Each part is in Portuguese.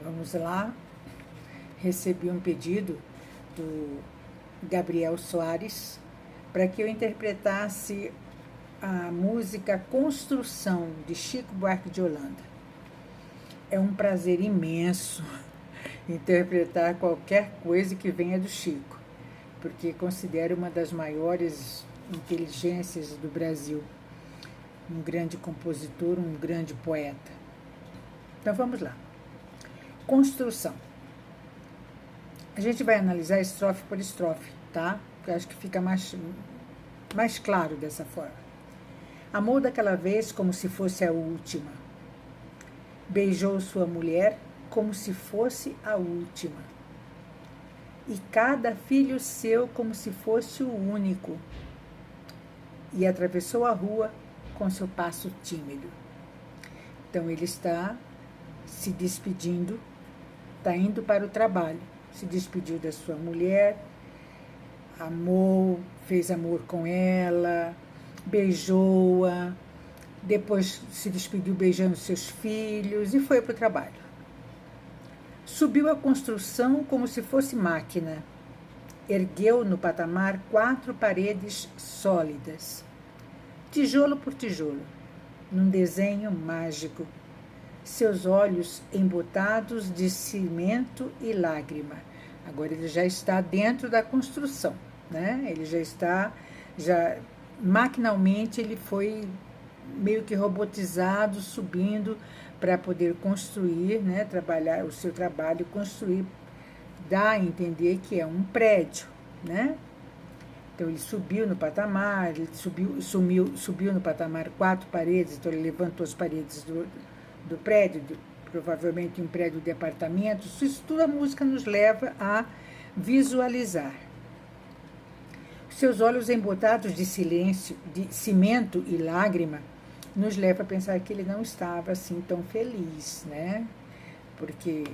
Vamos lá. Recebi um pedido do Gabriel Soares para que eu interpretasse a música Construção, de Chico Buarque de Holanda. É um prazer imenso interpretar qualquer coisa que venha do Chico, porque considero uma das maiores inteligências do Brasil, um grande compositor, um grande poeta. Então vamos lá. Construção. A gente vai analisar estrofe por estrofe, tá? Porque eu acho que fica mais claro dessa forma. Amou daquela vez como se fosse a última. Beijou sua mulher como se fosse a última. E cada filho seu como se fosse o único. E atravessou a rua com seu passo tímido. Então ele está se despedindo, está indo para o trabalho. Se despediu da sua mulher, amou, fez amor com ela, beijou-a, depois se despediu beijando seus filhos e foi para o trabalho. Subiu a construção como se fosse máquina. Ergueu no patamar 4 paredes sólidas, tijolo por tijolo, num desenho mágico. Seus olhos embotados de cimento e lágrima. Agora ele já está dentro da construção, né? Ele já está, maquinalmente ele foi meio que robotizado, subindo para poder construir, né? Trabalhar o seu trabalho, construir, dá a entender que é um prédio, né? Então ele subiu no patamar, ele subiu no patamar 4 paredes, então ele levantou as paredes do prédio, provavelmente um prédio de apartamentos. Isso tudo a música nos leva a visualizar. Seus olhos embotados de silêncio, de cimento e lágrima, nos leva a pensar que ele não estava assim tão feliz, né? Porque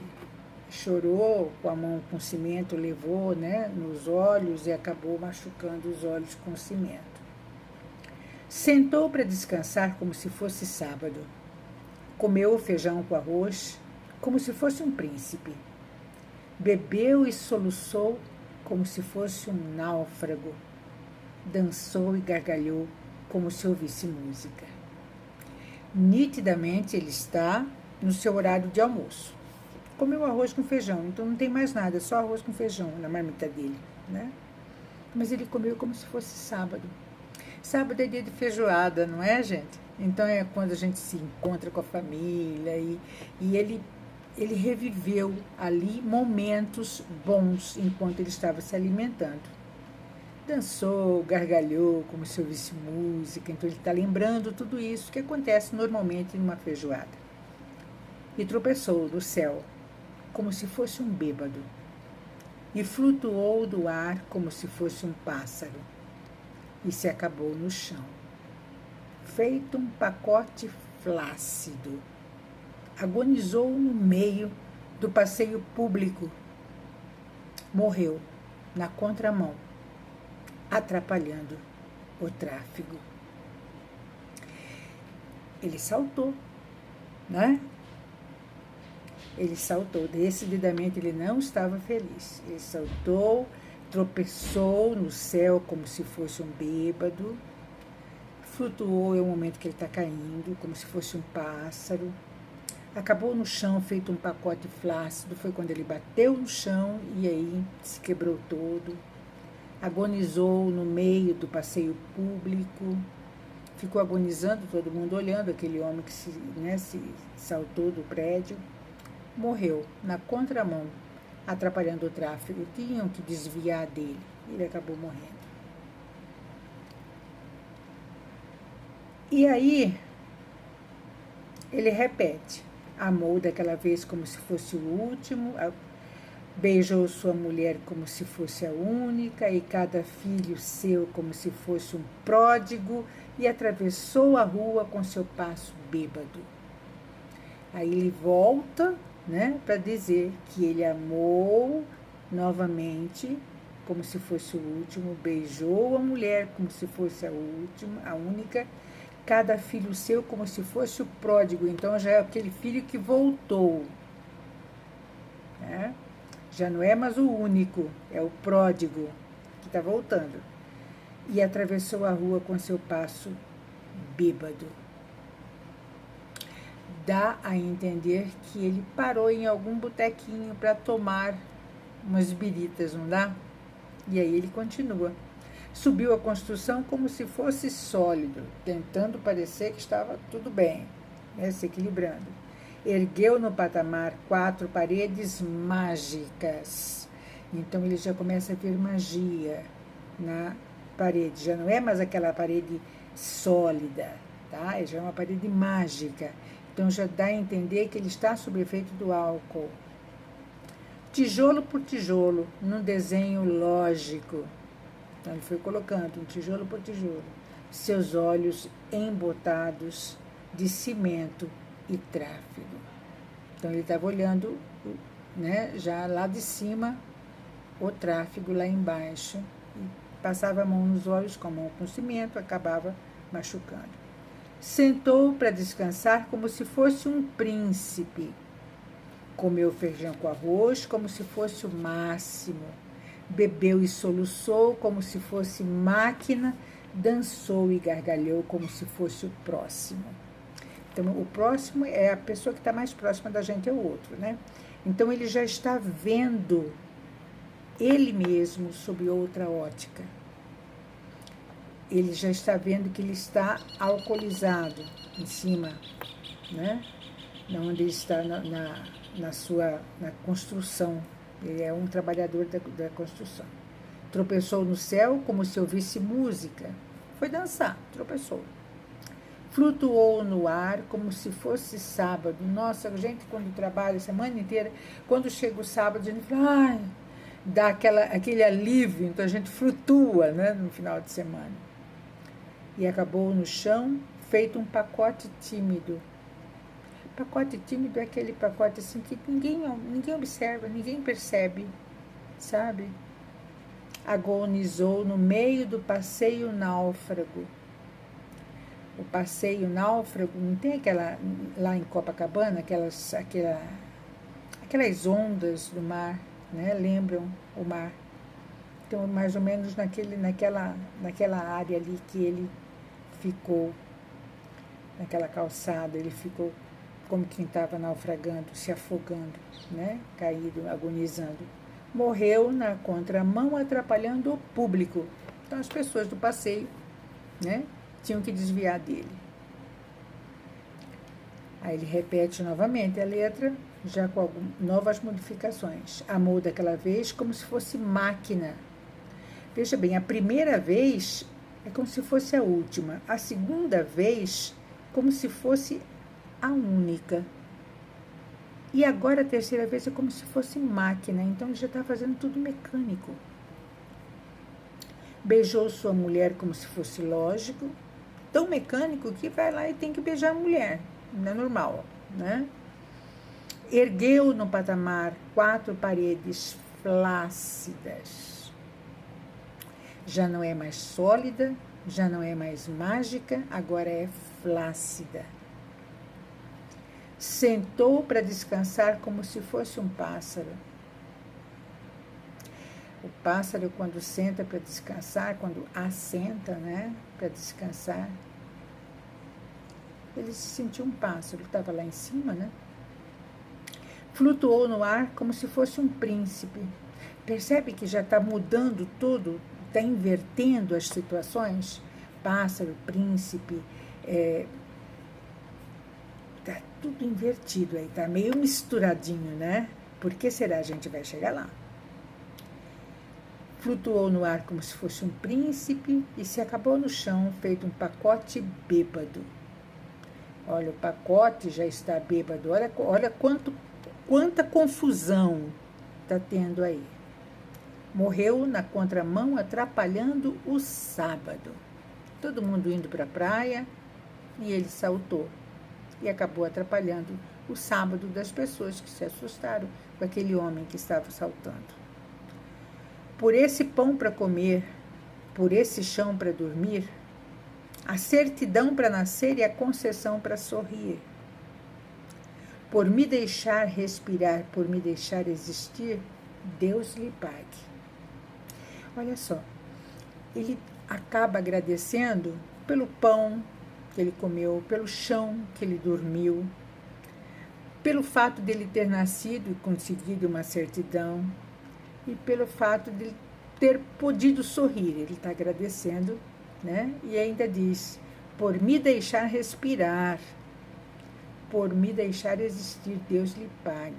chorou com a mão com cimento, levou, né, nos olhos e acabou machucando os olhos com cimento. Sentou para descansar como se fosse sábado. Comeu o feijão com arroz como se fosse um príncipe. Bebeu e soluçou como se fosse um náufrago. Dançou e gargalhou como se ouvisse música. Nitidamente ele está no seu horário de almoço. Comeu arroz com feijão, então não tem mais nada, só arroz com feijão na marmita dele, né? Mas ele comeu como se fosse sábado. Sábado é dia de feijoada, não é, gente? Então é quando a gente se encontra com a família e ele reviveu ali momentos bons enquanto ele estava se alimentando. Dançou, gargalhou como se ouvisse música, então ele está lembrando tudo isso que acontece normalmente numa feijoada. E tropeçou no céu como se fosse um bêbado e flutuou do ar como se fosse um pássaro e se acabou no chão. Feito um pacote flácido, agonizou no meio do passeio público, morreu na contramão, atrapalhando o tráfego. Ele saltou, né? Ele saltou, decididamente ele não estava feliz. Ele saltou, tropeçou no céu como se fosse um bêbado, flutuou, é o momento que ele está caindo, como se fosse um pássaro. Acabou no chão, feito um pacote flácido, foi quando ele bateu no chão e aí se quebrou todo. Agonizou no meio do passeio público, ficou agonizando, todo mundo olhando, aquele homem que se saltou do prédio. Morreu na contramão, atrapalhando o tráfego. Tinham que desviar dele. Ele acabou morrendo. E aí, ele repete. Amou daquela vez como se fosse o último, beijou sua mulher como se fosse a única, e cada filho seu como se fosse um pródigo, e atravessou a rua com seu passo bêbado. Aí ele volta, né, para dizer que ele amou novamente como se fosse o último, beijou a mulher como se fosse a última, a única, cada filho seu como se fosse o pródigo. Então já é aquele filho que voltou. né? Já não é mais o único, é o pródigo que está voltando. E atravessou a rua com seu passo bêbado. Dá a entender que ele parou em algum botequinho para tomar umas biritas, não dá? E aí ele continua. Subiu a construção como se fosse sólido, tentando parecer que estava tudo bem, né, se equilibrando. Ergueu no patamar 4 paredes mágicas. Então ele já começa a ver magia na parede. Já não é mais aquela parede sólida, tá? Já é uma parede mágica. Então já dá a entender que ele está sob efeito do álcool. Tijolo por tijolo, num desenho lógico. Então ele foi colocando um tijolo por tijolo. Seus olhos embotados de cimento e tráfego. Então ele estava olhando, né, já lá de cima, o tráfego lá embaixo. E passava a mão nos olhos com a mão com cimento, acabava machucando. Sentou para descansar como se fosse um príncipe. Comeu feijão com arroz como se fosse o máximo. Bebeu e soluçou como se fosse máquina. Dançou e gargalhou como se fosse o próximo. Então, o próximo é a pessoa que está mais próxima da gente, é o outro, né? Então, ele já está vendo ele mesmo sob outra ótica. Ele já está vendo que ele está alcoolizado em cima, né? Onde ele está na construção. Ele é um trabalhador da construção. Tropeçou no céu como se ouvisse música. Foi dançar, tropeçou. Flutuou no ar como se fosse sábado. Nossa, a gente quando trabalha a semana inteira, quando chega o sábado, a gente fala, ai, dá aquele alívio, então a gente flutua, né, no final de semana. E acabou no chão, feito um pacote tímido. Pacote tímido é aquele pacote assim que ninguém observa, ninguém percebe, sabe? Agonizou no meio do passeio náufrago. O passeio náufrago, não tem aquela, lá em Copacabana, aquelas ondas do mar, né? Lembram o mar. Então, mais ou menos naquela área ali que ele ficou, naquela calçada, ele ficou como quem estava naufragando, se afogando, né? Caído, agonizando. Morreu na contramão, atrapalhando o público. Então, as pessoas do passeio, né, tinham que desviar dele. Aí ele repete novamente a letra, já com novas modificações. Amou daquela vez como se fosse máquina. Veja bem, a primeira vez é como se fosse a última. A segunda vez, como se fosse a única. E agora a terceira vez é como se fosse máquina. Então ele já está fazendo tudo mecânico. Beijou sua mulher como se fosse lógico. Tão mecânico que vai lá e tem que beijar a mulher. Não é normal, né? Ergueu no patamar 4 paredes flácidas. Já não é mais sólida, já não é mais mágica, agora é flácida. Sentou para descansar como se fosse um pássaro. O pássaro, quando senta para descansar, quando assenta, né, para descansar, ele se sentiu um pássaro, estava lá em cima, né? Flutuou no ar como se fosse um príncipe. Percebe que já está mudando tudo, está invertendo as situações? Pássaro, príncipe, está tudo invertido aí, está meio misturadinho, né? Por que será? A gente vai chegar lá. Flutuou no ar como se fosse um príncipe e se acabou no chão, feito um pacote bêbado. Olha, o pacote já está bêbado. Olha quanta confusão está tendo aí. Morreu na contramão, atrapalhando o sábado. Todo mundo indo para a praia e ele saltou. E acabou atrapalhando o sábado das pessoas que se assustaram com aquele homem que estava saltando. Por esse pão para comer, por esse chão para dormir, a certidão para nascer e a concessão para sorrir. por me deixar respirar, por me deixar existir, Deus lhe pague. Olha só, ele acaba agradecendo pelo pão que ele comeu, pelo chão que ele dormiu, pelo fato dele ter nascido e conseguido uma certidão, e pelo fato de ter podido sorrir. Ele está agradecendo, né? E ainda diz, por me deixar respirar, por me deixar existir, Deus lhe pague.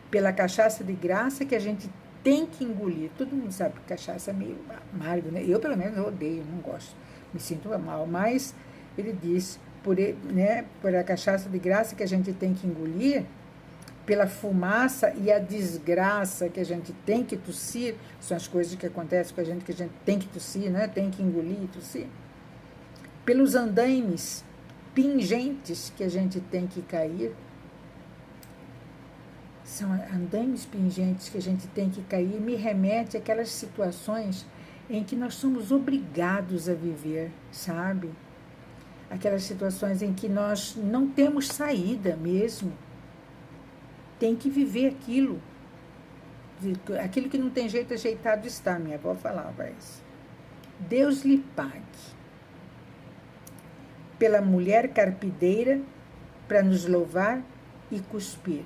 Pela cachaça de graça que a gente tem que engolir. Todo mundo sabe que cachaça é meio amargo, né? Eu, pelo menos, eu odeio, não gosto. Me sinto mal. Mas ele diz, por a cachaça de graça que a gente tem que engolir, pela fumaça e a desgraça que a gente tem que tossir, são as coisas que acontecem com a gente tem que tossir, né? Tem que engolir e tossir. Pelos andaimes pingentes que a gente tem que cair, são andaimes pingentes que a gente tem que cair, me remete àquelas situações em que nós somos obrigados a viver, sabe? Aquelas situações em que nós não temos saída mesmo. Tem que viver aquilo. Aquilo que não tem jeito, ajeitado está, minha avó falava isso. Deus lhe pague. Pela mulher carpideira, para nos louvar e cuspir.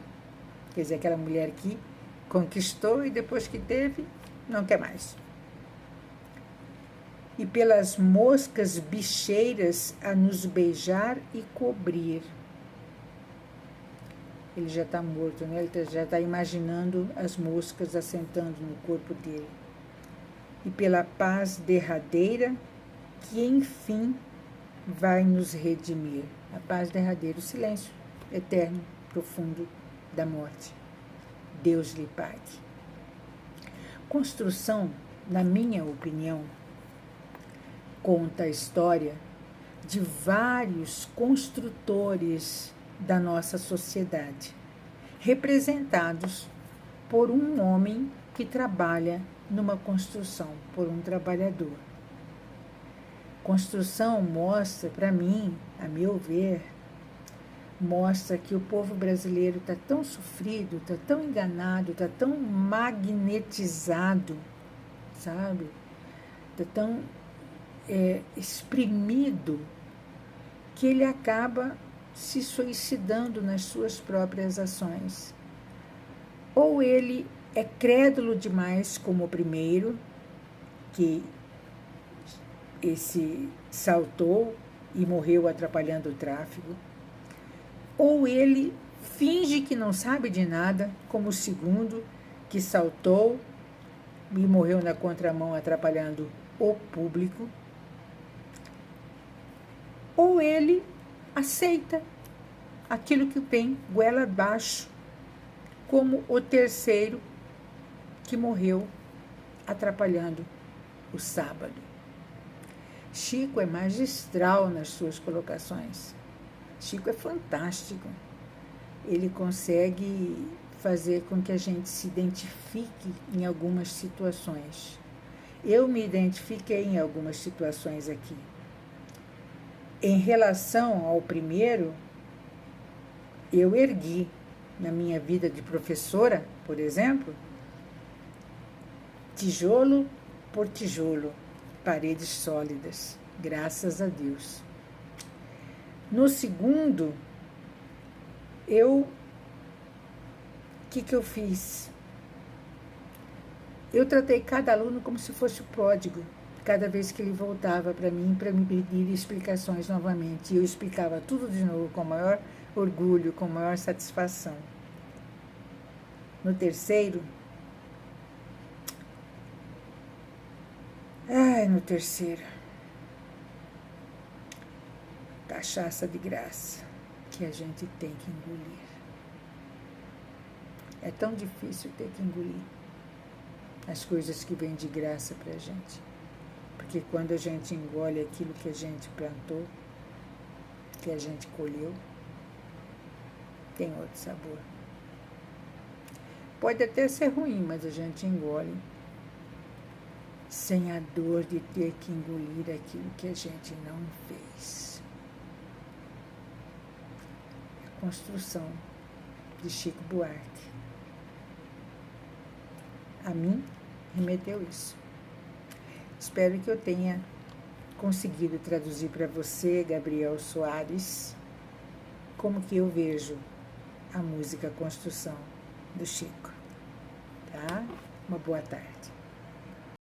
Quer dizer, aquela mulher que conquistou e depois que teve, não quer mais. E pelas moscas bicheiras a nos beijar e cobrir. Ele já está morto, né? Ele já está imaginando as moscas assentando no corpo dele. E pela paz derradeira que, enfim, vai nos redimir. A paz derradeira, o silêncio eterno, profundo da morte. Deus lhe pague. Construção, na minha opinião, conta a história de vários construtores da nossa sociedade, representados por um homem que trabalha numa construção, por um trabalhador. Construção mostra, para mim, a meu ver, mostra que o povo brasileiro está tão sofrido, está tão enganado, está tão magnetizado, sabe? Está tão exprimido, que ele acaba se suicidando nas suas próprias ações. Ou ele é crédulo demais, como o primeiro, que esse saltou e morreu atrapalhando o tráfego, ou ele finge que não sabe de nada, como o segundo, que saltou e morreu na contramão atrapalhando o público, ou ele aceita aquilo que vem goela abaixo, como o terceiro que morreu atrapalhando o sábado. Chico é magistral nas suas colocações. Chico é fantástico. Ele consegue fazer com que a gente se identifique em algumas situações. Eu me identifiquei em algumas situações aqui. Em relação ao primeiro, eu ergui na minha vida de professora, por exemplo, tijolo por tijolo, paredes sólidas, graças a Deus. No segundo, o que eu fiz? Eu tratei cada aluno como se fosse o pródigo, cada vez que ele voltava para mim para me pedir explicações novamente. E eu explicava tudo de novo com o maior orgulho, com a maior satisfação. No terceiro, cachaça de graça que a gente tem que engolir. É tão difícil ter que engolir as coisas que vêm de graça para a gente. Porque quando a gente engole aquilo que a gente plantou, que a gente colheu, tem outro sabor. Pode até ser ruim, mas a gente engole sem a dor de ter que engolir aquilo que a gente não fez. Construção, de Chico Buarque. A mim remeteu isso. Espero que eu tenha conseguido traduzir para você, Gabriel Soares, como que eu vejo a música Construção do Chico. Tá? Uma boa tarde.